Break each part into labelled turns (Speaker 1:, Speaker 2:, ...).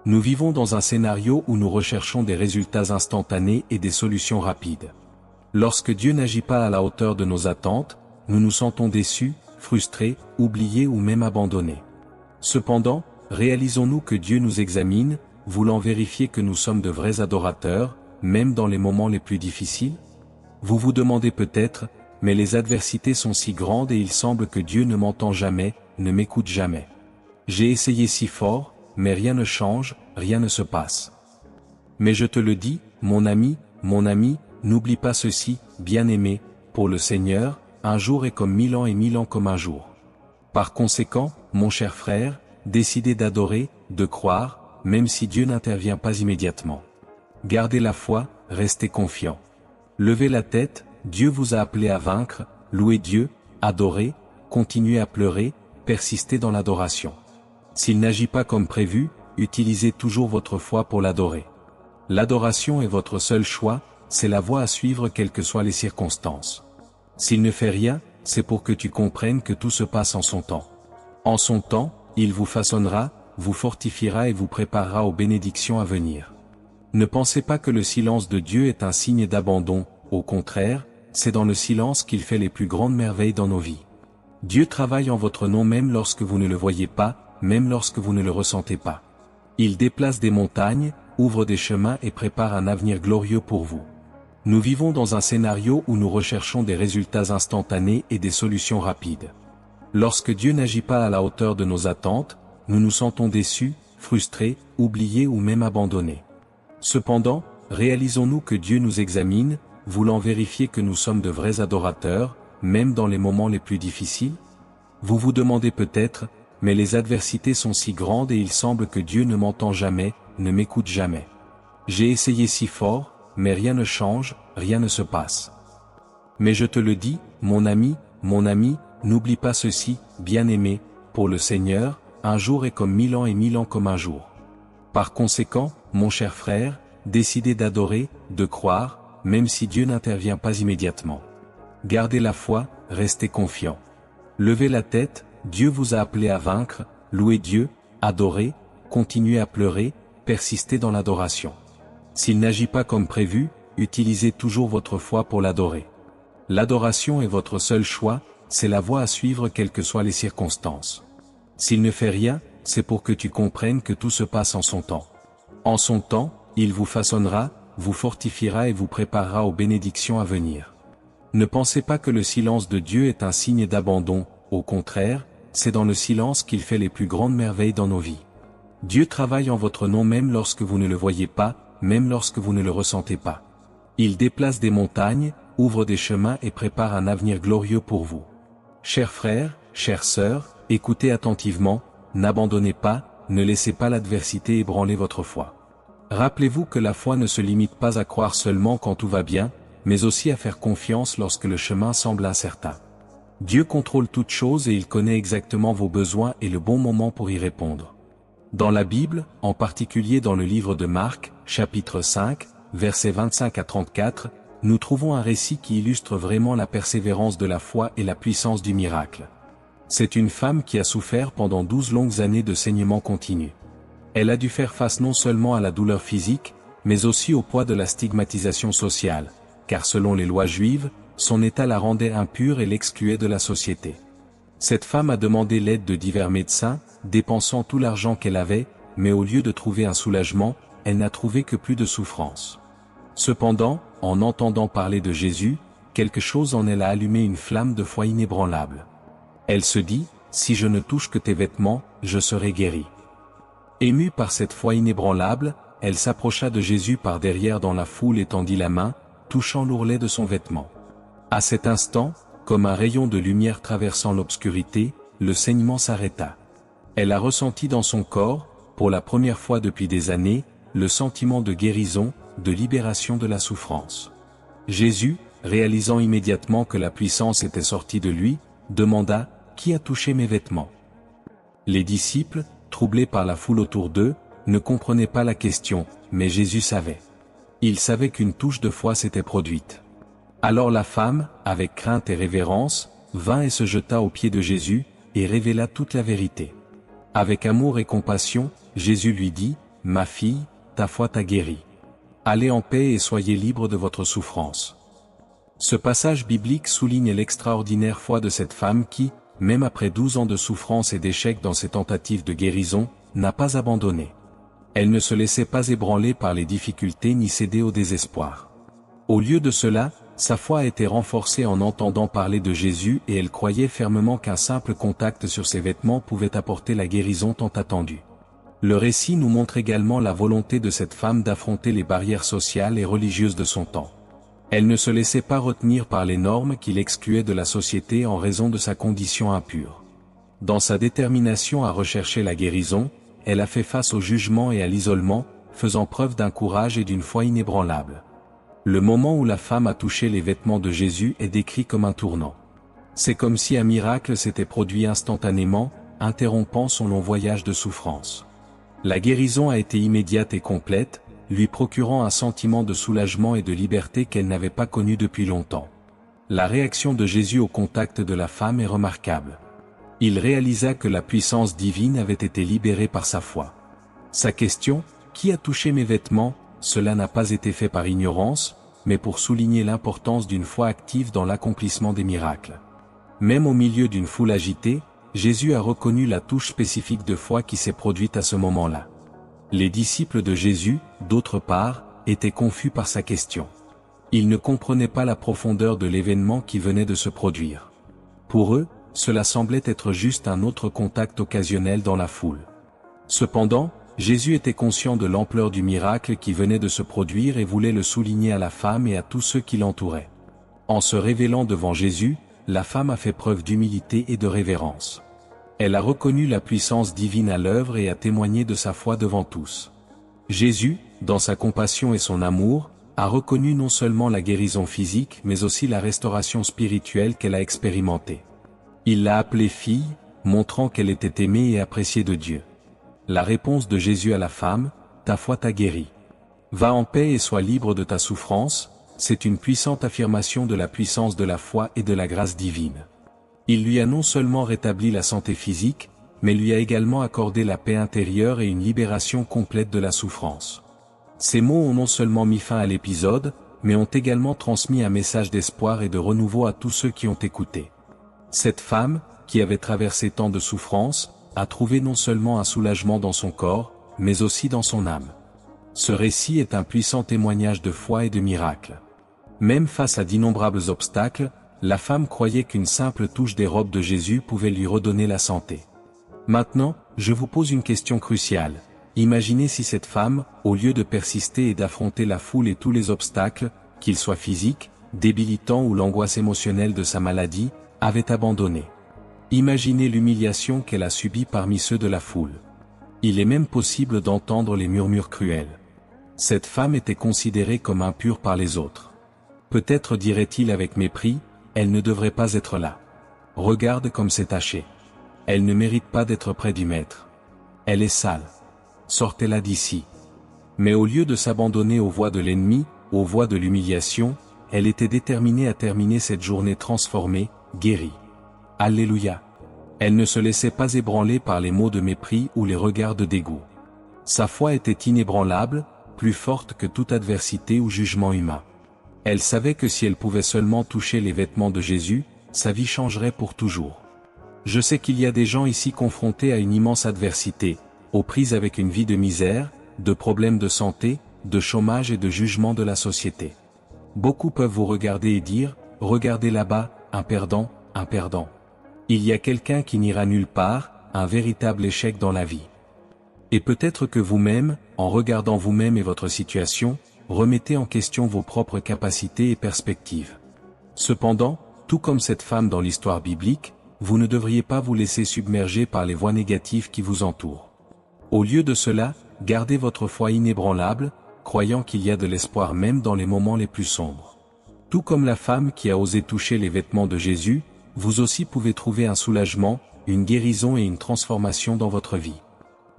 Speaker 1: Nous vivons dans un scénario où nous recherchons des résultats instantanés et des solutions rapides. Lorsque Dieu n'agit pas à la hauteur de nos attentes, nous nous sentons déçus, frustrés, oubliés ou même abandonnés. Cependant, réalisons-nous que Dieu nous examine, voulant vérifier que nous sommes de vrais adorateurs, même dans les moments les plus difficiles? Vous vous demandez peut-être, mais les adversités sont si grandes et il semble que Dieu ne m'entend jamais, ne m'écoute jamais. J'ai essayé si fort, mais rien ne change, rien ne se passe. Mais je te le dis, mon ami, n'oublie pas ceci, bien-aimé, pour le Seigneur, un jour est comme 1000 ans et 1000 ans comme un jour. Par conséquent, mon cher frère, décidez d'adorer, de croire, même si Dieu n'intervient pas immédiatement. Gardez la foi, restez confiant. Levez la tête, Dieu vous a appelé à vaincre, louez Dieu, adorez, continuez à pleurer, persistez dans l'adoration. S'il n'agit pas comme prévu, utilisez toujours votre foi pour l'adorer. L'adoration est votre seul choix, c'est la voie à suivre quelles que soient les circonstances. S'il ne fait rien, c'est pour que tu comprennes que tout se passe en son temps. En son temps, il vous façonnera, vous fortifiera et vous préparera aux bénédictions à venir. Ne pensez pas que le silence de Dieu est un signe d'abandon, au contraire, c'est dans le silence qu'il fait les plus grandes merveilles dans nos vies. Dieu travaille en votre nom même lorsque vous ne le voyez pas, même lorsque vous ne le ressentez pas. Il déplace des montagnes, ouvre des chemins et prépare un avenir glorieux pour vous. Nous vivons dans un scénario où nous recherchons des résultats instantanés et des solutions rapides. Lorsque Dieu n'agit pas à la hauteur de nos attentes, nous nous sentons déçus, frustrés, oubliés ou même abandonnés. Cependant, réalisons-nous que Dieu nous examine, voulant vérifier que nous sommes de vrais adorateurs, même dans les moments les plus difficiles? Vous vous demandez peut-être, mais les adversités sont si grandes et il semble que Dieu ne m'entend jamais, ne m'écoute jamais. J'ai essayé si fort, mais rien ne change, rien ne se passe. Mais je te le dis, mon ami, n'oublie pas ceci, bien-aimé, pour le Seigneur, un jour est comme 1000 ans et 1000 ans comme un jour. Par conséquent, mon cher frère, décidez d'adorer, de croire, même si Dieu n'intervient pas immédiatement. Gardez la foi, restez confiant. Levez la tête, Dieu vous a appelé à vaincre, louez Dieu, adorez, continuez à pleurer, persistez dans l'adoration. S'il n'agit pas comme prévu, utilisez toujours votre foi pour l'adorer. L'adoration est votre seul choix, c'est la voie à suivre quelles que soient les circonstances. S'il ne fait rien, c'est pour que tu comprennes que tout se passe en son temps. En son temps, il vous façonnera, vous fortifiera et vous préparera aux bénédictions à venir. Ne pensez pas que le silence de Dieu est un signe d'abandon, au contraire, c'est dans le silence qu'il fait les plus grandes merveilles dans nos vies. Dieu travaille en votre nom même lorsque vous ne le voyez pas, même lorsque vous ne le ressentez pas. Il déplace des montagnes, ouvre des chemins et prépare un avenir glorieux pour vous. Chers frères, chères sœurs, écoutez attentivement, n'abandonnez pas, ne laissez pas l'adversité ébranler votre foi. Rappelez-vous que la foi ne se limite pas à croire seulement quand tout va bien, mais aussi à faire confiance lorsque le chemin semble incertain. Dieu contrôle toutes choses et il connaît exactement vos besoins et le bon moment pour y répondre. Dans la Bible, en particulier dans le livre de Marc, chapitre 5, versets 25 à 34, nous trouvons un récit qui illustre vraiment la persévérance de la foi et la puissance du miracle. C'est une femme qui a souffert pendant 12 longues années de saignements continus. Elle a dû faire face non seulement à la douleur physique, mais aussi au poids de la stigmatisation sociale, car selon les lois juives, son état la rendait impure et l'excluait de la société. Cette femme a demandé l'aide de divers médecins, dépensant tout l'argent qu'elle avait, mais au lieu de trouver un soulagement, elle n'a trouvé que plus de souffrance. Cependant, en entendant parler de Jésus, quelque chose en elle a allumé une flamme de foi inébranlable. Elle se dit, si je ne touche que tes vêtements, je serai guérie. Émue par cette foi inébranlable, elle s'approcha de Jésus par derrière dans la foule et tendit la main, touchant l'ourlet de son vêtement. À cet instant, comme un rayon de lumière traversant l'obscurité, le saignement s'arrêta. Elle a ressenti dans son corps, pour la première fois depuis des années, le sentiment de guérison, de libération de la souffrance. Jésus, réalisant immédiatement que la puissance était sortie de lui, demanda, « Qui a touché mes vêtements ?» Les disciples, troublés par la foule autour d'eux, ne comprenaient pas la question, mais Jésus savait. Il savait qu'une touche de foi s'était produite. Alors la femme, avec crainte et révérence, vint et se jeta aux pieds de Jésus, et révéla toute la vérité. Avec amour et compassion, Jésus lui dit, « Ma fille, ta foi t'a guérie. Allez en paix et soyez libre de votre souffrance. » Ce passage biblique souligne l'extraordinaire foi de cette femme qui, même après 12 ans de souffrance et d'échec dans ses tentatives de guérison, n'a pas abandonné. Elle ne se laissait pas ébranler par les difficultés ni céder au désespoir. Au lieu de cela, sa foi a été renforcée en entendant parler de Jésus et elle croyait fermement qu'un simple contact sur ses vêtements pouvait apporter la guérison tant attendue. Le récit nous montre également la volonté de cette femme d'affronter les barrières sociales et religieuses de son temps. Elle ne se laissait pas retenir par les normes qui l'excluaient de la société en raison de sa condition impure. Dans sa détermination à rechercher la guérison, elle a fait face au jugement et à l'isolement, faisant preuve d'un courage et d'une foi inébranlable. Le moment où la femme a touché les vêtements de Jésus est décrit comme un tournant. C'est comme si un miracle s'était produit instantanément, interrompant son long voyage de souffrance. La guérison a été immédiate et complète, lui procurant un sentiment de soulagement et de liberté qu'elle n'avait pas connu depuis longtemps. La réaction de Jésus au contact de la femme est remarquable. Il réalisa que la puissance divine avait été libérée par sa foi. Sa question, « Qui a touché mes vêtements ?», cela n'a pas été fait par ignorance, mais pour souligner l'importance d'une foi active dans l'accomplissement des miracles. Même au milieu d'une foule agitée, Jésus a reconnu la touche spécifique de foi qui s'est produite à ce moment-là. Les disciples de Jésus, d'autre part, étaient confus par sa question. Ils ne comprenaient pas la profondeur de l'événement qui venait de se produire. Pour eux, cela semblait être juste un autre contact occasionnel dans la foule. Cependant, Jésus était conscient de l'ampleur du miracle qui venait de se produire et voulait le souligner à la femme et à tous ceux qui l'entouraient. En se révélant devant Jésus, la femme a fait preuve d'humilité et de révérence. Elle a reconnu la puissance divine à l'œuvre et a témoigné de sa foi devant tous. Jésus, dans sa compassion et son amour, a reconnu non seulement la guérison physique mais aussi la restauration spirituelle qu'elle a expérimentée. Il l'a appelée fille, montrant qu'elle était aimée et appréciée de Dieu. La réponse de Jésus à la femme, « Ta foi t'a guérie. Va en paix et sois libre de ta souffrance », c'est une puissante affirmation de la puissance de la foi et de la grâce divine. Il lui a non seulement rétabli la santé physique, mais lui a également accordé la paix intérieure et une libération complète de la souffrance. Ces mots ont non seulement mis fin à l'épisode, mais ont également transmis un message d'espoir et de renouveau à tous ceux qui ont écouté. Cette femme, qui avait traversé tant de souffrances, a trouvé non seulement un soulagement dans son corps, mais aussi dans son âme. Ce récit est un puissant témoignage de foi et de miracle. Même face à d'innombrables obstacles, la femme croyait qu'une simple touche des robes de Jésus pouvait lui redonner la santé. Maintenant, je vous pose une question cruciale. Imaginez si cette femme, au lieu de persister et d'affronter la foule et tous les obstacles, qu'ils soient physiques, débilitants ou l'angoisse émotionnelle de sa maladie, avait abandonné. Imaginez l'humiliation qu'elle a subie parmi ceux de la foule. Il est même possible d'entendre les murmures cruels. Cette femme était considérée comme impure par les autres. Peut-être dirait-il avec mépris, elle ne devrait pas être là. Regarde comme c'est taché. Elle ne mérite pas d'être près du maître. Elle est sale. Sortez-la d'ici. Mais au lieu de s'abandonner aux voies de l'ennemi, aux voies de l'humiliation, elle était déterminée à terminer cette journée transformée, guérie. Alléluia. Elle ne se laissait pas ébranler par les mots de mépris ou les regards de dégoût. Sa foi était inébranlable, plus forte que toute adversité ou jugement humain. Elle savait que si elle pouvait seulement toucher les vêtements de Jésus, sa vie changerait pour toujours. Je sais qu'il y a des gens ici confrontés à une immense adversité, aux prises avec une vie de misère, de problèmes de santé, de chômage et de jugement de la société. Beaucoup peuvent vous regarder et dire, « Regardez là-bas, un perdant, un perdant. » Il y a quelqu'un qui n'ira nulle part, un véritable échec dans la vie. Et peut-être que vous-même, en regardant vous-même et votre situation, remettez en question vos propres capacités et perspectives. Cependant, tout comme cette femme dans l'histoire biblique, vous ne devriez pas vous laisser submerger par les voix négatives qui vous entourent. Au lieu de cela, gardez votre foi inébranlable, croyant qu'il y a de l'espoir même dans les moments les plus sombres. Tout comme la femme qui a osé toucher les vêtements de Jésus, vous aussi pouvez trouver un soulagement, une guérison et une transformation dans votre vie.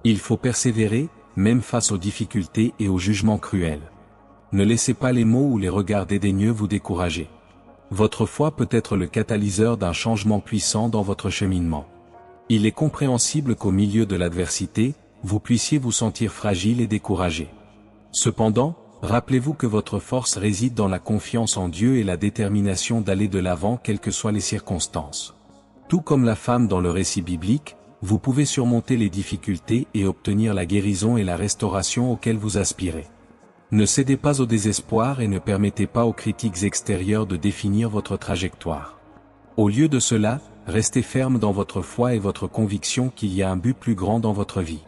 Speaker 1: Il faut persévérer, même face aux difficultés et aux jugements cruels. Ne laissez pas les mots ou les regards dédaigneux vous décourager. Votre foi peut être le catalyseur d'un changement puissant dans votre cheminement. Il est compréhensible qu'au milieu de l'adversité, vous puissiez vous sentir fragile et découragé. Cependant, rappelez-vous que votre force réside dans la confiance en Dieu et la détermination d'aller de l'avant quelles que soient les circonstances. Tout comme la femme dans le récit biblique, vous pouvez surmonter les difficultés et obtenir la guérison et la restauration auxquelles vous aspirez. Ne cédez pas au désespoir et ne permettez pas aux critiques extérieures de définir votre trajectoire. Au lieu de cela, restez ferme dans votre foi et votre conviction qu'il y a un but plus grand dans votre vie.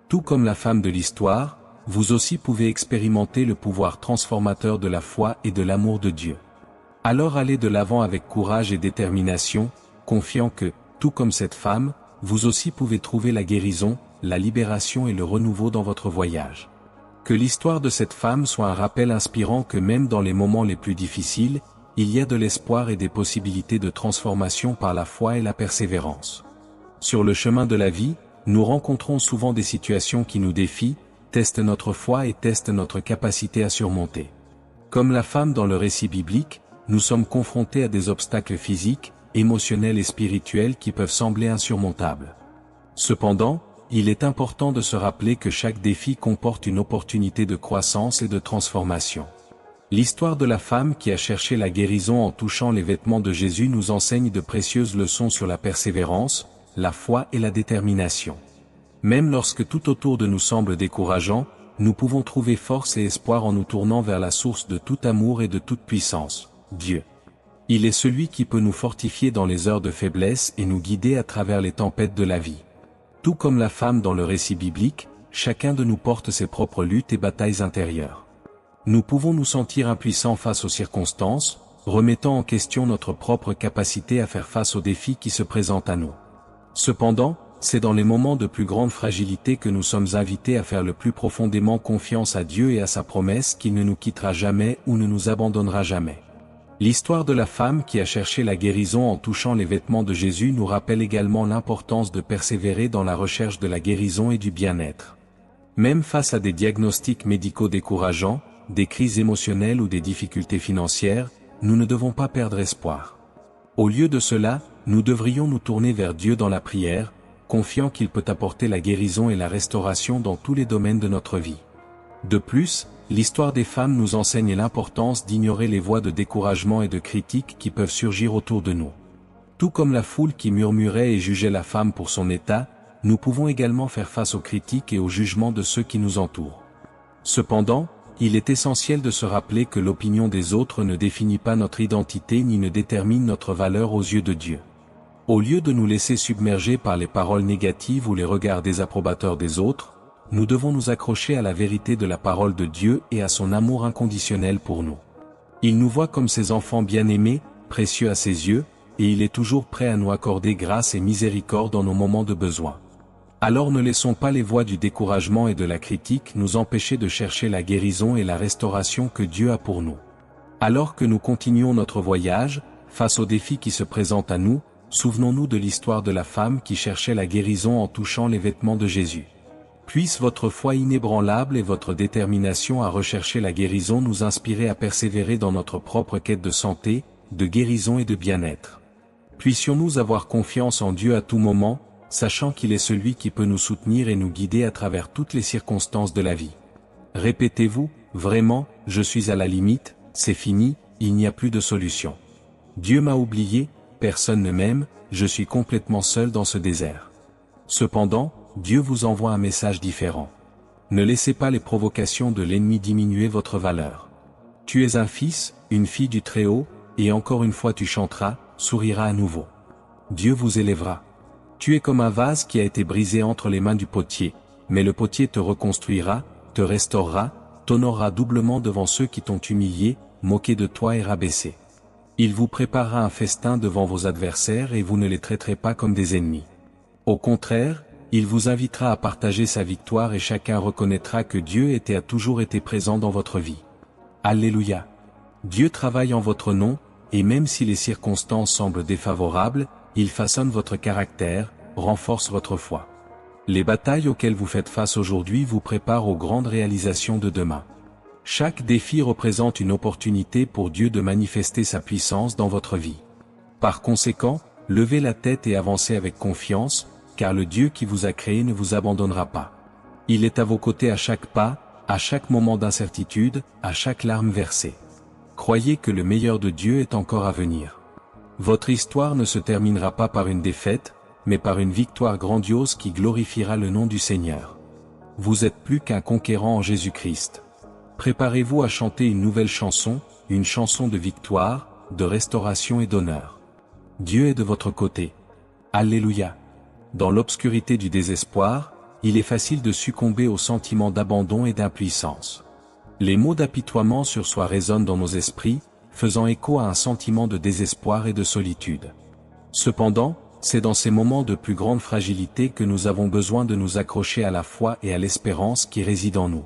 Speaker 1: Tout comme la femme de l'histoire, vous aussi pouvez expérimenter le pouvoir transformateur de la foi et de l'amour de Dieu. Alors allez de l'avant avec courage et détermination, confiant que, tout comme cette femme, vous aussi pouvez trouver la guérison, la libération et le renouveau dans votre voyage. Que l'histoire de cette femme soit un rappel inspirant que même dans les moments les plus difficiles, il y a de l'espoir et des possibilités de transformation par la foi et la persévérance. Sur le chemin de la vie, nous rencontrons souvent des situations qui nous défient, testent notre foi et testent notre capacité à surmonter. Comme la femme dans le récit biblique, nous sommes confrontés à des obstacles physiques, émotionnels et spirituels qui peuvent sembler insurmontables. Cependant, il est important de se rappeler que chaque défi comporte une opportunité de croissance et de transformation. L'histoire de la femme qui a cherché la guérison en touchant les vêtements de Jésus nous enseigne de précieuses leçons sur la persévérance, la foi et la détermination. Même lorsque tout autour de nous semble décourageant, nous pouvons trouver force et espoir en nous tournant vers la source de tout amour et de toute puissance, Dieu. Il est celui qui peut nous fortifier dans les heures de faiblesse et nous guider à travers les tempêtes de la vie. Tout comme la femme dans le récit biblique, chacun de nous porte ses propres luttes et batailles intérieures. Nous pouvons nous sentir impuissants face aux circonstances, remettant en question notre propre capacité à faire face aux défis qui se présentent à nous. Cependant, c'est dans les moments de plus grande fragilité que nous sommes invités à faire le plus profondément confiance à Dieu et à sa promesse qu'il ne nous quittera jamais ou ne nous abandonnera jamais. L'histoire de la femme qui a cherché la guérison en touchant les vêtements de Jésus nous rappelle également l'importance de persévérer dans la recherche de la guérison et du bien-être. Même face à des diagnostics médicaux décourageants, des crises émotionnelles ou des difficultés financières, nous ne devons pas perdre espoir. Au lieu de cela, nous devrions nous tourner vers Dieu dans la prière, confiant qu'il peut apporter la guérison et la restauration dans tous les domaines de notre vie. De plus, l'histoire des femmes nous enseigne l'importance d'ignorer les voix de découragement et de critique qui peuvent surgir autour de nous. Tout comme la foule qui murmurait et jugeait la femme pour son état, nous pouvons également faire face aux critiques et aux jugements de ceux qui nous entourent. Cependant, il est essentiel de se rappeler que l'opinion des autres ne définit pas notre identité ni ne détermine notre valeur aux yeux de Dieu. Au lieu de nous laisser submerger par les paroles négatives ou les regards désapprobateurs des autres, nous devons nous accrocher à la vérité de la parole de Dieu et à son amour inconditionnel pour nous. Il nous voit comme ses enfants bien-aimés, précieux à ses yeux, et il est toujours prêt à nous accorder grâce et miséricorde dans nos moments de besoin. Alors ne laissons pas les voix du découragement et de la critique nous empêcher de chercher la guérison et la restauration que Dieu a pour nous. Alors que nous continuons notre voyage, face aux défis qui se présentent à nous, souvenons-nous de l'histoire de la femme qui cherchait la guérison en touchant les vêtements de Jésus. Puisse votre foi inébranlable et votre détermination à rechercher la guérison nous inspirer à persévérer dans notre propre quête de santé, de guérison et de bien-être. Puissions-nous avoir confiance en Dieu à tout moment, sachant qu'il est celui qui peut nous soutenir et nous guider à travers toutes les circonstances de la vie. Répétez-vous, vraiment, je suis à la limite, c'est fini, il n'y a plus de solution. Dieu m'a oublié, personne ne m'aime, je suis complètement seul dans ce désert. Cependant, Dieu vous envoie un message différent. Ne laissez pas les provocations de l'ennemi diminuer votre valeur. Tu es un fils, une fille du Très-Haut, et encore une fois tu chanteras, souriras à nouveau. Dieu vous élèvera. Tu es comme un vase qui a été brisé entre les mains du potier, mais le potier te reconstruira, te restaurera, t'honorera doublement devant ceux qui t'ont humilié, moqué de toi et rabaissé. Il vous préparera un festin devant vos adversaires et vous ne les traiterez pas comme des ennemis. Au contraire, il vous invitera à partager sa victoire et chacun reconnaîtra que Dieu était et a toujours été présent dans votre vie. Alléluia. Dieu travaille en votre nom, et même si les circonstances semblent défavorables, il façonne votre caractère, renforce votre foi. Les batailles auxquelles vous faites face aujourd'hui vous préparent aux grandes réalisations de demain. Chaque défi représente une opportunité pour Dieu de manifester sa puissance dans votre vie. Par conséquent, levez la tête et avancez avec confiance, car le Dieu qui vous a créé ne vous abandonnera pas. Il est à vos côtés à chaque pas, à chaque moment d'incertitude, à chaque larme versée. Croyez que le meilleur de Dieu est encore à venir. Votre histoire ne se terminera pas par une défaite, mais par une victoire grandiose qui glorifiera le nom du Seigneur. Vous êtes plus qu'un conquérant en Jésus-Christ. Préparez-vous à chanter une nouvelle chanson, une chanson de victoire, de restauration et d'honneur. Dieu est de votre côté. Alléluia. Dans l'obscurité du désespoir, il est facile de succomber au sentiment d'abandon et d'impuissance. Les mots d'apitoiement sur soi résonnent dans nos esprits, faisant écho à un sentiment de désespoir et de solitude. Cependant, c'est dans ces moments de plus grande fragilité que nous avons besoin de nous accrocher à la foi et à l'espérance qui réside en nous.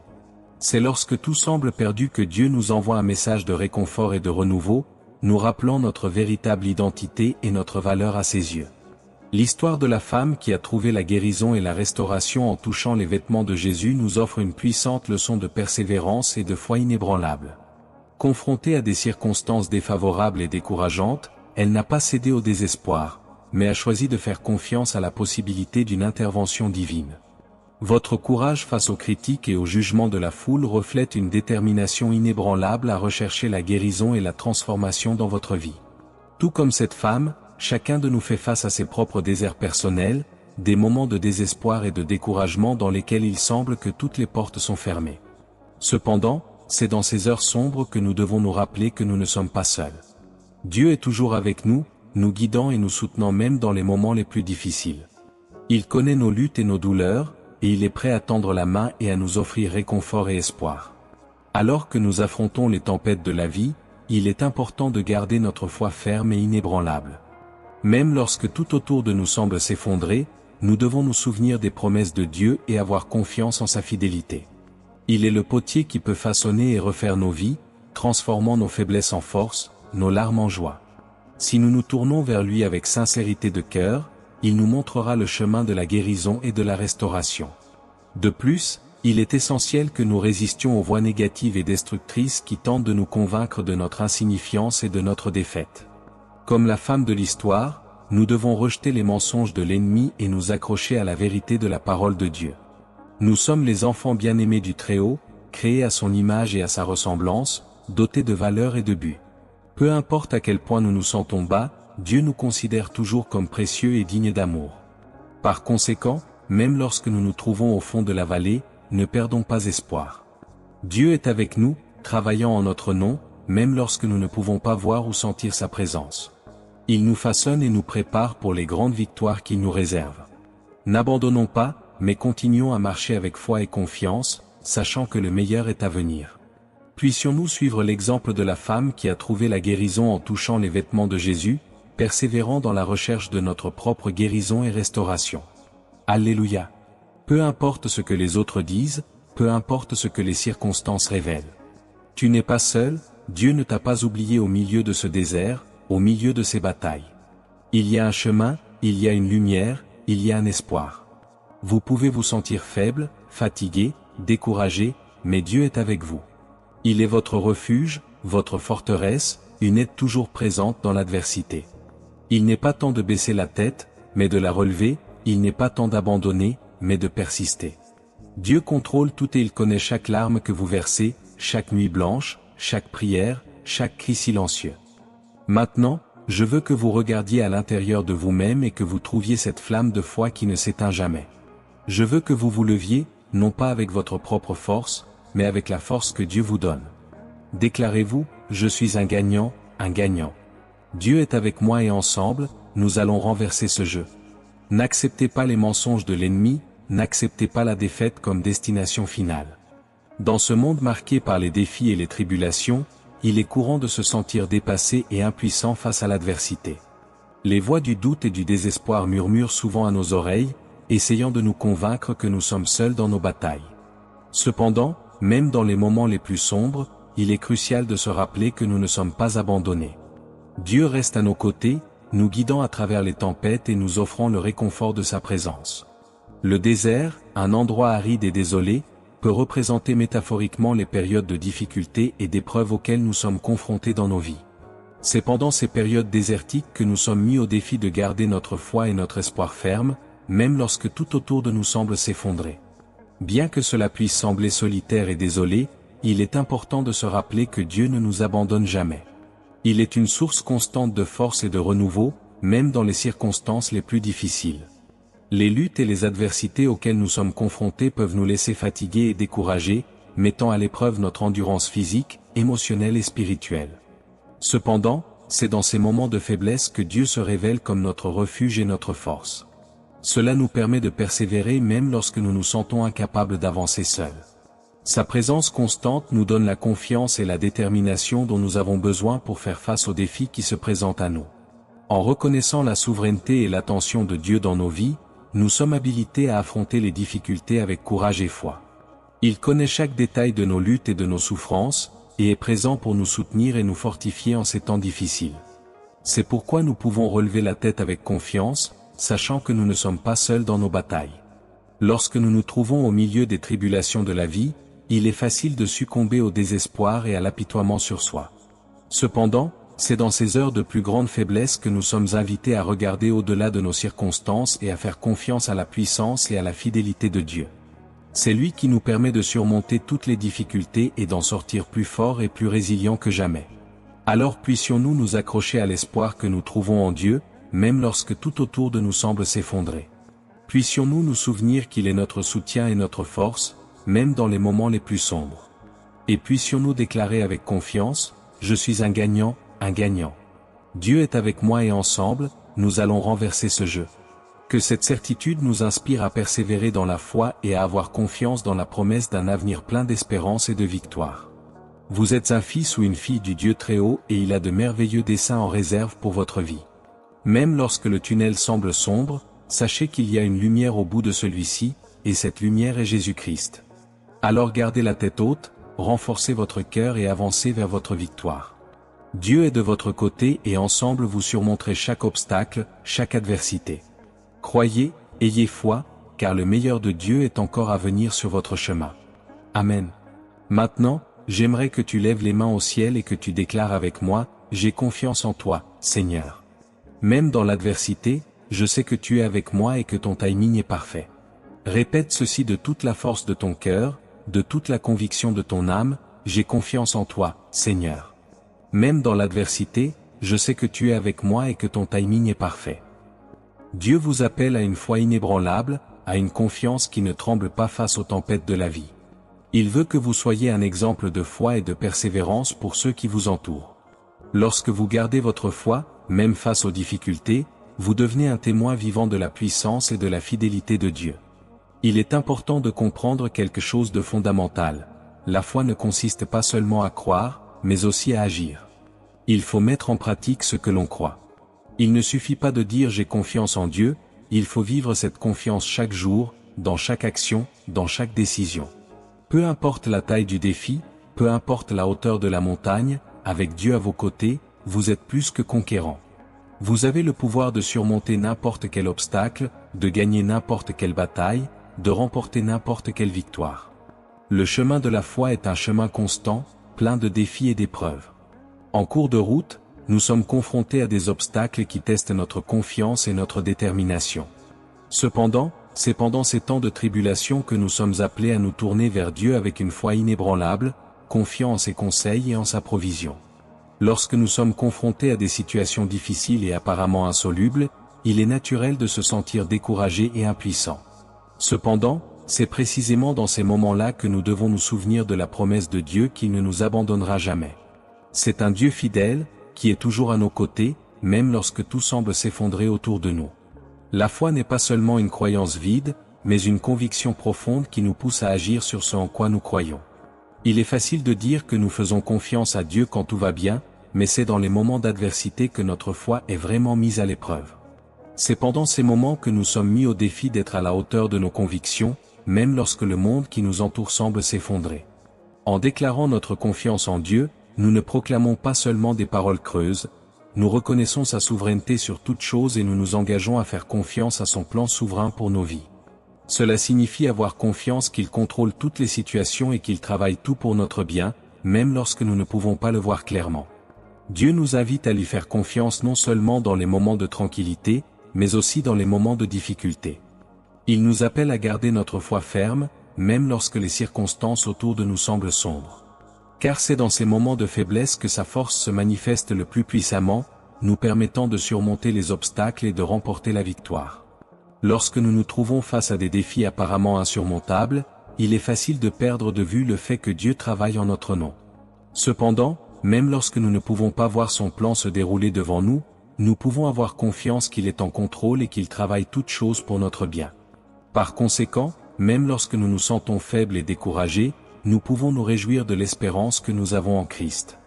Speaker 1: C'est lorsque tout semble perdu que Dieu nous envoie un message de réconfort et de renouveau, nous rappelant notre véritable identité et notre valeur à ses yeux. L'histoire de la femme qui a trouvé la guérison et la restauration en touchant les vêtements de Jésus nous offre une puissante leçon de persévérance et de foi inébranlable. Confrontée à des circonstances défavorables et décourageantes, elle n'a pas cédé au désespoir, mais a choisi de faire confiance à la possibilité d'une intervention divine. Votre courage face aux critiques et aux jugements de la foule reflète une détermination inébranlable à rechercher la guérison et la transformation dans votre vie. Tout comme cette femme, chacun de nous fait face à ses propres déserts personnels, des moments de désespoir et de découragement dans lesquels il semble que toutes les portes sont fermées. Cependant, c'est dans ces heures sombres que nous devons nous rappeler que nous ne sommes pas seuls. Dieu est toujours avec nous, nous guidant et nous soutenant même dans les moments les plus difficiles. Il connaît nos luttes et nos douleurs, et il est prêt à tendre la main et à nous offrir réconfort et espoir. Alors que nous affrontons les tempêtes de la vie, il est important de garder notre foi ferme et inébranlable. Même lorsque tout autour de nous semble s'effondrer, nous devons nous souvenir des promesses de Dieu et avoir confiance en sa fidélité. Il est le potier qui peut façonner et refaire nos vies, transformant nos faiblesses en force, nos larmes en joie. Si nous nous tournons vers lui avec sincérité de cœur, il nous montrera le chemin de la guérison et de la restauration. De plus, il est essentiel que nous résistions aux voix négatives et destructrices qui tentent de nous convaincre de notre insignifiance et de notre défaite. Comme la femme de l'histoire, nous devons rejeter les mensonges de l'ennemi et nous accrocher à la vérité de la parole de Dieu. Nous sommes les enfants bien-aimés du Très-Haut, créés à son image et à sa ressemblance, dotés de valeurs et de buts. Peu importe à quel point nous nous sentons bas, Dieu nous considère toujours comme précieux et dignes d'amour. Par conséquent, même lorsque nous nous trouvons au fond de la vallée, ne perdons pas espoir. Dieu est avec nous, travaillant en notre nom, même lorsque nous ne pouvons pas voir ou sentir sa présence. Il nous façonne et nous prépare pour les grandes victoires qu'il nous réserve. N'abandonnons pas, mais continuons à marcher avec foi et confiance, sachant que le meilleur est à venir. Puissions-nous suivre l'exemple de la femme qui a trouvé la guérison en touchant les vêtements de Jésus, persévérant dans la recherche de notre propre guérison et restauration. Alléluia. Peu importe ce que les autres disent, peu importe ce que les circonstances révèlent. Tu n'es pas seul, Dieu ne t'a pas oublié au milieu de ce désert, au milieu de ces batailles. Il y a un chemin, il y a une lumière, il y a un espoir. Vous pouvez vous sentir faible, fatigué, découragé, mais Dieu est avec vous. Il est votre refuge, votre forteresse, une aide toujours présente dans l'adversité. Il n'est pas temps de baisser la tête, mais de la relever, il n'est pas temps d'abandonner, mais de persister. Dieu contrôle tout et il connaît chaque larme que vous versez, chaque nuit blanche, chaque prière, chaque cri silencieux. Maintenant, je veux que vous regardiez à l'intérieur de vous-même et que vous trouviez cette flamme de foi qui ne s'éteint jamais. Je veux que vous vous leviez, non pas avec votre propre force, mais avec la force que Dieu vous donne. Déclarez-vous, je suis un gagnant, un gagnant. Dieu est avec moi et ensemble, nous allons renverser ce jeu. N'acceptez pas les mensonges de l'ennemi, n'acceptez pas la défaite comme destination finale. Dans ce monde marqué par les défis et les tribulations, il est courant de se sentir dépassé et impuissant face à l'adversité. Les voix du doute et du désespoir murmurent souvent à nos oreilles, essayant de nous convaincre que nous sommes seuls dans nos batailles. Cependant, même dans les moments les plus sombres, il est crucial de se rappeler que nous ne sommes pas abandonnés. Dieu reste à nos côtés, nous guidant à travers les tempêtes et nous offrant le réconfort de sa présence. Le désert, un endroit aride et désolé, peut représenter métaphoriquement les périodes de difficultés et d'épreuves auxquelles nous sommes confrontés dans nos vies. C'est pendant ces périodes désertiques que nous sommes mis au défi de garder notre foi et notre espoir fermes, même lorsque tout autour de nous semble s'effondrer. Bien que cela puisse sembler solitaire et désolé, il est important de se rappeler que Dieu ne nous abandonne jamais. Il est une source constante de force et de renouveau, même dans les circonstances les plus difficiles. Les luttes et les adversités auxquelles nous sommes confrontés peuvent nous laisser fatigués et découragés, mettant à l'épreuve notre endurance physique, émotionnelle et spirituelle. Cependant, c'est dans ces moments de faiblesse que Dieu se révèle comme notre refuge et notre force. Cela nous permet de persévérer même lorsque nous nous sentons incapables d'avancer seuls. Sa présence constante nous donne la confiance et la détermination dont nous avons besoin pour faire face aux défis qui se présentent à nous. En reconnaissant la souveraineté et l'attention de Dieu dans nos vies, nous sommes habilités à affronter les difficultés avec courage et foi. Il connaît chaque détail de nos luttes et de nos souffrances, et est présent pour nous soutenir et nous fortifier en ces temps difficiles. C'est pourquoi nous pouvons relever la tête avec confiance, sachant que nous ne sommes pas seuls dans nos batailles. Lorsque nous nous trouvons au milieu des tribulations de la vie, il est facile de succomber au désespoir et à l'apitoiement sur soi. Cependant, c'est dans ces heures de plus grande faiblesse que nous sommes invités à regarder au-delà de nos circonstances et à faire confiance à la puissance et à la fidélité de Dieu. C'est lui qui nous permet de surmonter toutes les difficultés et d'en sortir plus forts et plus résilients que jamais. Alors puissions-nous nous accrocher à l'espoir que nous trouvons en Dieu, même lorsque tout autour de nous semble s'effondrer. Puissions-nous nous souvenir qu'il est notre soutien et notre force, même dans les moments les plus sombres. Et puissions-nous déclarer avec confiance, « Je suis un gagnant, un gagnant. Dieu est avec moi et ensemble, nous allons renverser ce jeu. » Que cette certitude nous inspire à persévérer dans la foi et à avoir confiance dans la promesse d'un avenir plein d'espérance et de victoire. Vous êtes un fils ou une fille du Dieu Très-Haut et il a de merveilleux desseins en réserve pour votre vie. Même lorsque le tunnel semble sombre, sachez qu'il y a une lumière au bout de celui-ci, et cette lumière est Jésus-Christ. Alors gardez la tête haute, renforcez votre cœur et avancez vers votre victoire. Dieu est de votre côté et ensemble vous surmonterez chaque obstacle, chaque adversité. Croyez, ayez foi, car le meilleur de Dieu est encore à venir sur votre chemin. Amen. Maintenant, j'aimerais que tu lèves les mains au ciel et que tu déclares avec moi, « J'ai confiance en toi, Seigneur. Même dans l'adversité, je sais que tu es avec moi et que ton timing est parfait. » Répète ceci de toute la force de ton cœur, de toute la conviction de ton âme, « J'ai confiance en toi, Seigneur. Même dans l'adversité, je sais que tu es avec moi et que ton timing est parfait. » Dieu vous appelle à une foi inébranlable, à une confiance qui ne tremble pas face aux tempêtes de la vie. Il veut que vous soyez un exemple de foi et de persévérance pour ceux qui vous entourent. Lorsque vous gardez votre foi, même face aux difficultés, vous devenez un témoin vivant de la puissance et de la fidélité de Dieu. Il est important de comprendre quelque chose de fondamental. La foi ne consiste pas seulement à croire, mais aussi à agir. Il faut mettre en pratique ce que l'on croit. Il ne suffit pas de dire j'ai confiance en Dieu, il faut vivre cette confiance chaque jour, dans chaque action, dans chaque décision. Peu importe la taille du défi, peu importe la hauteur de la montagne, avec Dieu à vos côtés, vous êtes plus que conquérants. Vous avez le pouvoir de surmonter n'importe quel obstacle, de gagner n'importe quelle bataille, de remporter n'importe quelle victoire. Le chemin de la foi est un chemin constant, plein de défis et d'épreuves. En cours de route, nous sommes confrontés à des obstacles qui testent notre confiance et notre détermination. Cependant, c'est pendant ces temps de tribulation que nous sommes appelés à nous tourner vers Dieu avec une foi inébranlable, confiant en ses conseils et en sa provision. Lorsque nous sommes confrontés à des situations difficiles et apparemment insolubles, il est naturel de se sentir découragé et impuissant. Cependant, c'est précisément dans ces moments-là que nous devons nous souvenir de la promesse de Dieu qui ne nous abandonnera jamais. C'est un Dieu fidèle, qui est toujours à nos côtés, même lorsque tout semble s'effondrer autour de nous. La foi n'est pas seulement une croyance vide, mais une conviction profonde qui nous pousse à agir sur ce en quoi nous croyons. Il est facile de dire que nous faisons confiance à Dieu quand tout va bien, mais c'est dans les moments d'adversité que notre foi est vraiment mise à l'épreuve. C'est pendant ces moments que nous sommes mis au défi d'être à la hauteur de nos convictions, même lorsque le monde qui nous entoure semble s'effondrer. En déclarant notre confiance en Dieu, nous ne proclamons pas seulement des paroles creuses, nous reconnaissons sa souveraineté sur toute chose et nous nous engageons à faire confiance à son plan souverain pour nos vies. Cela signifie avoir confiance qu'il contrôle toutes les situations et qu'il travaille tout pour notre bien, même lorsque nous ne pouvons pas le voir clairement. Dieu nous invite à lui faire confiance non seulement dans les moments de tranquillité, mais aussi dans les moments de difficulté. Il nous appelle à garder notre foi ferme, même lorsque les circonstances autour de nous semblent sombres. Car c'est dans ces moments de faiblesse que sa force se manifeste le plus puissamment, nous permettant de surmonter les obstacles et de remporter la victoire. Lorsque nous nous trouvons face à des défis apparemment insurmontables, il est facile de perdre de vue le fait que Dieu travaille en notre nom. Cependant, même lorsque nous ne pouvons pas voir son plan se dérouler devant nous, nous pouvons avoir confiance qu'il est en contrôle et qu'il travaille toutes choses pour notre bien. Par conséquent, même lorsque nous nous sentons faibles et découragés, nous pouvons nous réjouir de l'espérance que nous avons en Christ.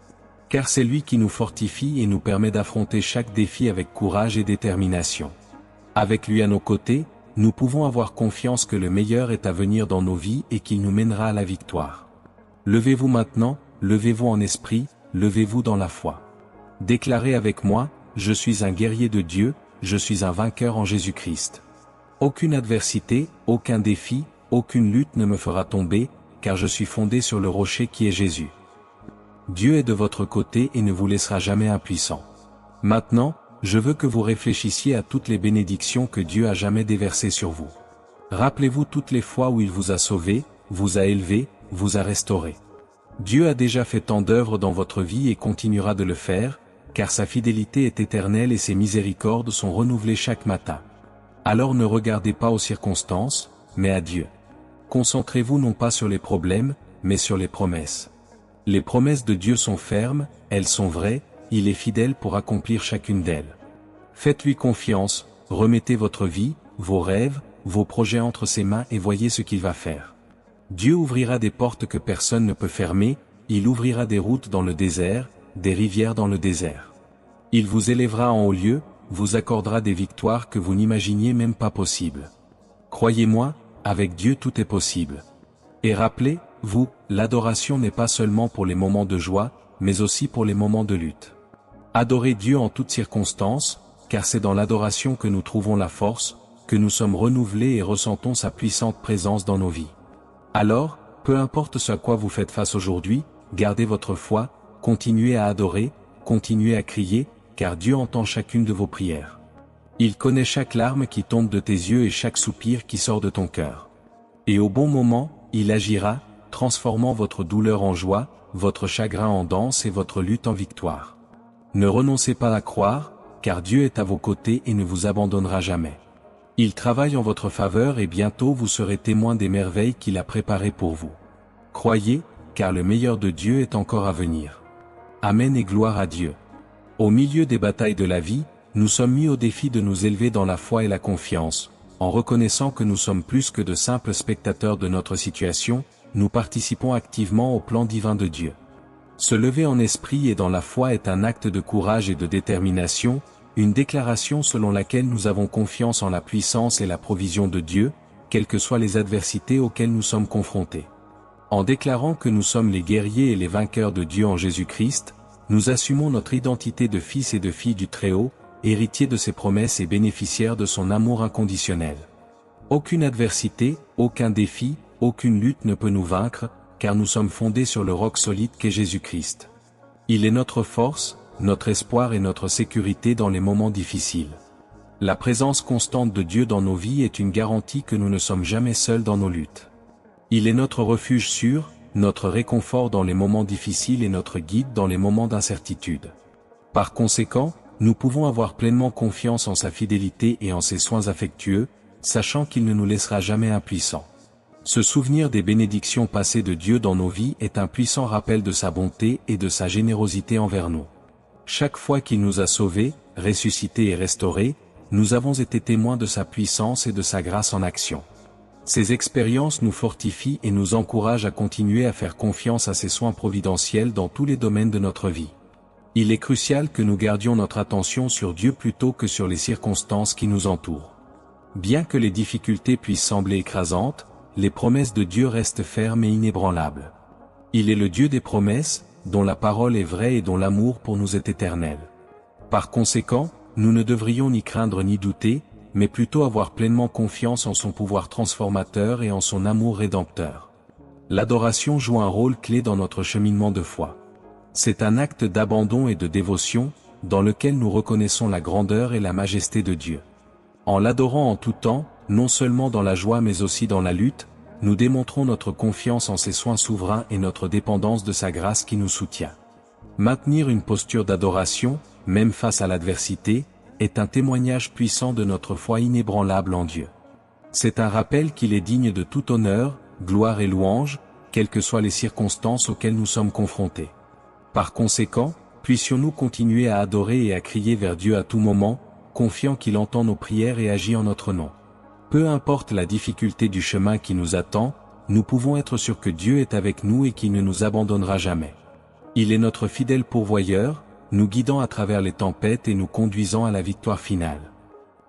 Speaker 1: Car c'est lui qui nous fortifie et nous permet d'affronter chaque défi avec courage et détermination. Avec lui à nos côtés, nous pouvons avoir confiance que le meilleur est à venir dans nos vies et qu'il nous mènera à la victoire. Levez-vous maintenant, levez-vous en esprit, levez-vous dans la foi. Déclarez avec moi, je suis un guerrier de Dieu, je suis un vainqueur en Jésus-Christ. Aucune adversité, aucun défi, aucune lutte ne me fera tomber, car je suis fondé sur le rocher qui est Jésus. Dieu est de votre côté et ne vous laissera jamais impuissant. Maintenant, je veux que vous réfléchissiez à toutes les bénédictions que Dieu a jamais déversées sur vous. Rappelez-vous toutes les fois où il vous a sauvé, vous a élevé, vous a restauré. Dieu a déjà fait tant d'œuvres dans votre vie et continuera de le faire, car sa fidélité est éternelle et ses miséricordes sont renouvelées chaque matin. Alors ne regardez pas aux circonstances, mais à Dieu. Concentrez-vous non pas sur les problèmes, mais sur les promesses. Les promesses de Dieu sont fermes, elles sont vraies, il est fidèle pour accomplir chacune d'elles. Faites-lui confiance, remettez votre vie, vos rêves, vos projets entre ses mains et voyez ce qu'il va faire. Dieu ouvrira des portes que personne ne peut fermer, il ouvrira des routes dans le désert, des rivières dans le désert. Il vous élèvera en haut lieu, vous accordera des victoires que vous n'imaginiez même pas possibles. Croyez-moi, avec Dieu tout est possible. Et rappelez-vous, l'adoration n'est pas seulement pour les moments de joie, mais aussi pour les moments de lutte. Adorez Dieu en toutes circonstances, car c'est dans l'adoration que nous trouvons la force, que nous sommes renouvelés et ressentons sa puissante présence dans nos vies. Alors, peu importe ce à quoi vous faites face aujourd'hui, gardez votre foi, continuez à adorer, continuez à crier, car Dieu entend chacune de vos prières. Il connaît chaque larme qui tombe de tes yeux et chaque soupir qui sort de ton cœur. Et au bon moment, il agira, transformant votre douleur en joie, votre chagrin en danse et votre lutte en victoire. Ne renoncez pas à croire, car Dieu est à vos côtés et ne vous abandonnera jamais. Il travaille en votre faveur et bientôt vous serez témoin des merveilles qu'il a préparées pour vous. Croyez, car le meilleur de Dieu est encore à venir. Amen et gloire à Dieu. Au milieu des batailles de la vie, nous sommes mis au défi de nous élever dans la foi et la confiance, en reconnaissant que nous sommes plus que de simples spectateurs de notre situation, nous participons activement au plan divin de Dieu. Se lever en esprit et dans la foi est un acte de courage et de détermination, une déclaration selon laquelle nous avons confiance en la puissance et la provision de Dieu, quelles que soient les adversités auxquelles nous sommes confrontés. En déclarant que nous sommes les guerriers et les vainqueurs de Dieu en Jésus-Christ, nous assumons notre identité de fils et de filles du Très-Haut, héritiers de ses promesses et bénéficiaires de son amour inconditionnel. Aucune adversité, aucun défi, aucune lutte ne peut nous vaincre, car nous sommes fondés sur le roc solide qu'est Jésus-Christ. Il est notre force, notre espoir et notre sécurité dans les moments difficiles. La présence constante de Dieu dans nos vies est une garantie que nous ne sommes jamais seuls dans nos luttes. Il est notre refuge sûr, notre réconfort dans les moments difficiles et notre guide dans les moments d'incertitude. Par conséquent, nous pouvons avoir pleinement confiance en sa fidélité et en ses soins affectueux, sachant qu'il ne nous laissera jamais impuissants. Se souvenir des bénédictions passées de Dieu dans nos vies est un puissant rappel de sa bonté et de sa générosité envers nous. Chaque fois qu'il nous a sauvés, ressuscités et restaurés, nous avons été témoins de sa puissance et de sa grâce en action. Ces expériences nous fortifient et nous encouragent à continuer à faire confiance à ses soins providentiels dans tous les domaines de notre vie. Il est crucial que nous gardions notre attention sur Dieu plutôt que sur les circonstances qui nous entourent. Bien que les difficultés puissent sembler écrasantes, les promesses de Dieu restent fermes et inébranlables. Il est le Dieu des promesses, dont la parole est vraie et dont l'amour pour nous est éternel. Par conséquent, nous ne devrions ni craindre ni douter, mais plutôt avoir pleinement confiance en son pouvoir transformateur et en son amour rédempteur. L'adoration joue un rôle clé dans notre cheminement de foi. C'est un acte d'abandon et de dévotion, dans lequel nous reconnaissons la grandeur et la majesté de Dieu. En l'adorant en tout temps, non seulement dans la joie mais aussi dans la lutte, nous démontrons notre confiance en ses soins souverains et notre dépendance de sa grâce qui nous soutient. Maintenir une posture d'adoration, même face à l'adversité, est un témoignage puissant de notre foi inébranlable en Dieu. C'est un rappel qu'il est digne de tout honneur, gloire et louange, quelles que soient les circonstances auxquelles nous sommes confrontés. Par conséquent, puissions-nous continuer à adorer et à crier vers Dieu à tout moment, confiant qu'il entend nos prières et agit en notre nom. Peu importe la difficulté du chemin qui nous attend, nous pouvons être sûrs que Dieu est avec nous et qu'il ne nous abandonnera jamais. Il est notre fidèle pourvoyeur, nous guidant à travers les tempêtes et nous conduisant à la victoire finale.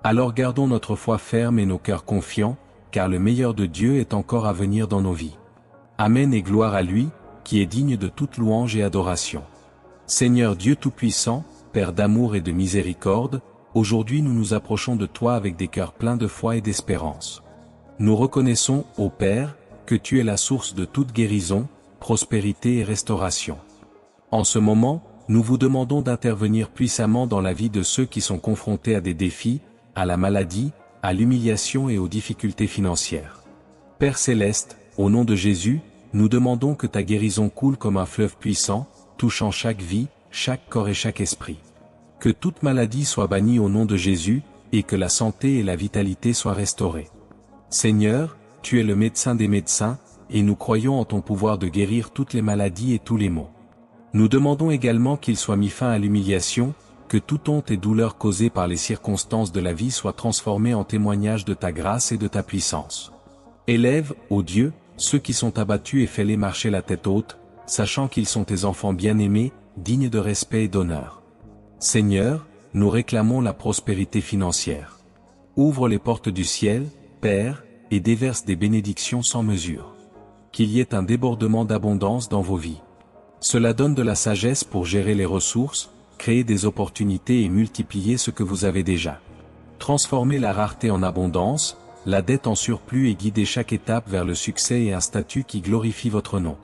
Speaker 1: Alors gardons notre foi ferme et nos cœurs confiants, car le meilleur de Dieu est encore à venir dans nos vies. Amen et gloire à lui, qui est digne de toute louange et adoration. Seigneur Dieu Tout-Puissant, Père d'amour et de miséricorde, aujourd'hui nous nous approchons de toi avec des cœurs pleins de foi et d'espérance. Nous reconnaissons, ô Père, que tu es la source de toute guérison, prospérité et restauration. En ce moment, nous vous demandons d'intervenir puissamment dans la vie de ceux qui sont confrontés à des défis, à la maladie, à l'humiliation et aux difficultés financières. Père Céleste, au nom de Jésus, nous demandons que ta guérison coule comme un fleuve puissant, touchant chaque vie, chaque corps et chaque esprit. Que toute maladie soit bannie au nom de Jésus, et que la santé et la vitalité soient restaurées. Seigneur, tu es le médecin des médecins, et nous croyons en ton pouvoir de guérir toutes les maladies et tous les maux. Nous demandons également qu'il soit mis fin à l'humiliation, que toute honte et douleur causée par les circonstances de la vie soient transformées en témoignage de ta grâce et de ta puissance. Élève, ô Dieu, ceux qui sont abattus et fais-les marcher la tête haute, sachant qu'ils sont tes enfants bien-aimés, dignes de respect et d'honneur. Seigneur, nous réclamons la prospérité financière. Ouvre les portes du ciel, Père, et déverse des bénédictions sans mesure. Qu'il y ait un débordement d'abondance dans vos vies. Cela donne de la sagesse pour gérer les ressources, créer des opportunités et multiplier ce que vous avez déjà. Transformez la rareté en abondance, la dette en surplus et guidez chaque étape vers le succès et un statut qui glorifie votre nom.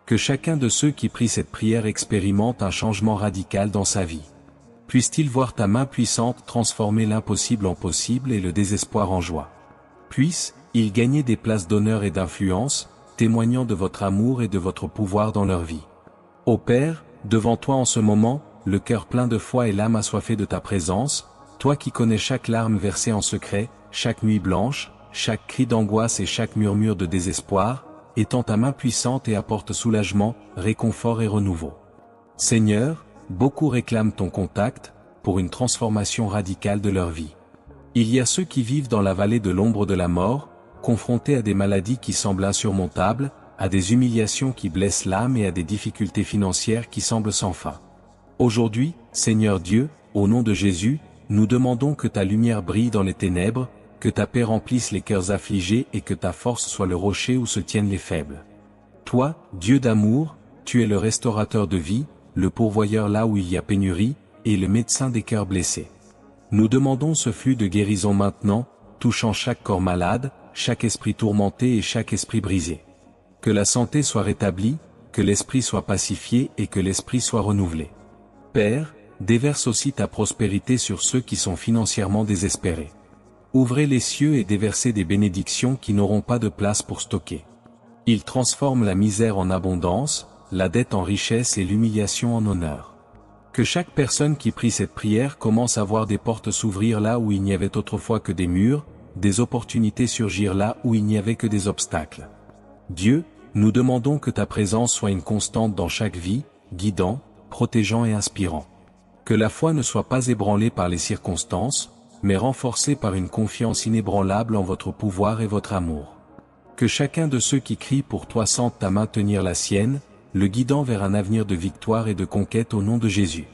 Speaker 1: Que chacun de ceux qui prient cette prière expérimente un changement radical dans sa vie. Puisse-t-il voir ta main puissante transformer l'impossible en possible et le désespoir en joie. Puisse-il gagner des places d'honneur et d'influence, témoignant de votre amour et de votre pouvoir dans leur vie. Ô Père, devant toi en ce moment, le cœur plein de foi et l'âme assoiffée de ta présence, toi qui connais chaque larme versée en secret, chaque nuit blanche, chaque cri d'angoisse et chaque murmure de désespoir, étends ta main puissante et apporte soulagement, réconfort et renouveau. Seigneur, beaucoup réclament ton contact, pour une transformation radicale de leur vie. Il y a ceux qui vivent dans la vallée de l'ombre de la mort, confrontés à des maladies qui semblent insurmontables, à des humiliations qui blessent l'âme et à des difficultés financières qui semblent sans fin. Aujourd'hui, Seigneur Dieu, au nom de Jésus, nous demandons que ta lumière brille dans les ténèbres, que ta paix remplisse les cœurs affligés et que ta force soit le rocher où se tiennent les faibles. Toi, Dieu d'amour, tu es le restaurateur de vie, le pourvoyeur là où il y a pénurie, et le médecin des cœurs blessés. Nous demandons ce flux de guérison maintenant, touchant chaque corps malade, chaque esprit tourmenté et chaque esprit brisé. Que la santé soit rétablie, que l'esprit soit pacifié et que l'esprit soit renouvelé. Père, déverse aussi ta prospérité sur ceux qui sont financièrement désespérés. Ouvrez les cieux et déversez des bénédictions qui n'auront pas de place pour stocker. Il transforme la misère en abondance, la dette en richesse et l'humiliation en honneur. Que chaque personne qui prie cette prière commence à voir des portes s'ouvrir là où il n'y avait autrefois que des murs, des opportunités surgir là où il n'y avait que des obstacles. Dieu, nous demandons que ta présence soit une constante dans chaque vie, guidant, protégeant et inspirant. Que la foi ne soit pas ébranlée par les circonstances, mais renforcée par une confiance inébranlable en votre pouvoir et votre amour. Que chacun de ceux qui crient pour toi sente ta main tenir la sienne, le guidant vers un avenir de victoire et de conquête au nom de Jésus.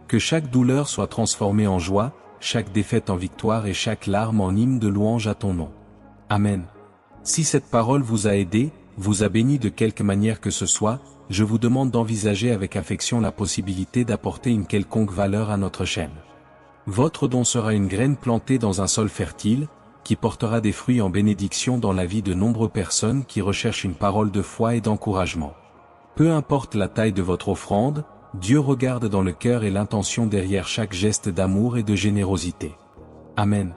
Speaker 1: Que chaque douleur soit transformée en joie, chaque défaite en victoire et chaque larme en hymne de louange à ton nom. Amen. Si cette parole vous a aidé, vous a béni de quelque manière que ce soit, je vous demande d'envisager avec affection la possibilité d'apporter une quelconque valeur à notre chaîne. Votre don sera une graine plantée dans un sol fertile, qui portera des fruits en bénédiction dans la vie de nombreuses personnes qui recherchent une parole de foi et d'encouragement. Peu importe la taille de votre offrande, Dieu regarde dans le cœur et l'intention derrière chaque geste d'amour et de générosité. Amen.